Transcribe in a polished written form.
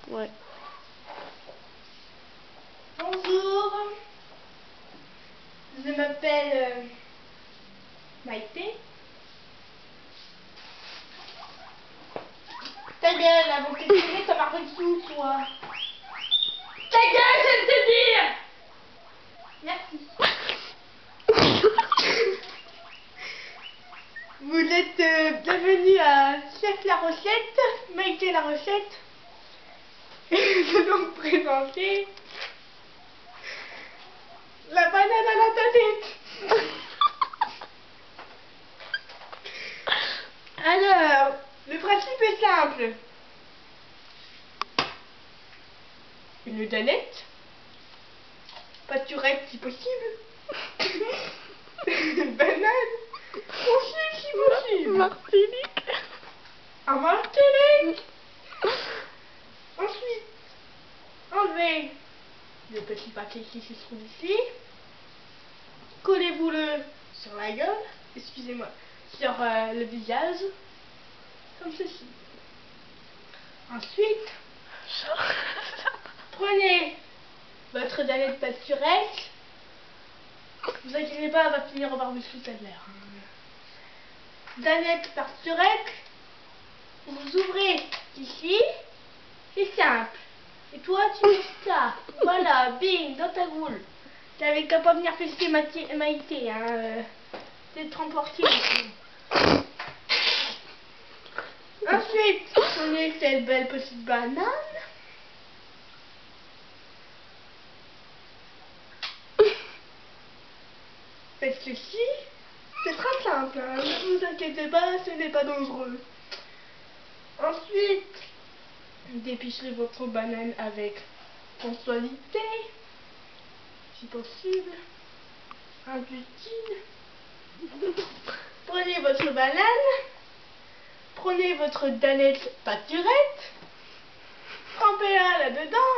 Ouais. Bonjour. Je m'appelle Maïté. Ta gueule, avant que tu ça m'a dessous, toi. Ta gueule, je viens de te dire. Merci. Vous êtes bienvenue à Chef la recette, Maïté la recette. Je vais donc présenter la banane à la tête. Alors, le principe est simple. Une danette, pâturette si possible, une banane, ensuite si possible, Martinique. un Martinique. Ensuite, enlevez le petit paquet qui se trouve ici, collez-vous-le sur la gueule, excusez-moi, sur le visage, comme ceci. Ensuite, prenez votre danette pâturette. Vous inquiétez pas, elle va finir au barbecue tout à l'heure. Danette pâturette. Vous ouvrez ici. C'est simple. Et toi, tu mets ça. Voilà, bing, dans ta goule. T'avais qu'à pas venir fesser Maïté, hein. T'es transporté ici. Ensuite, prenez cette belle petite banane. Faites ceci, c'est très simple, hein. Ne vous inquiétez pas, ce n'est pas dangereux. Ensuite, dépichez votre banane avec sensualité, si possible, intuitive. Prenez votre banane, prenez votre danette pâturette, trempez-la là-dedans,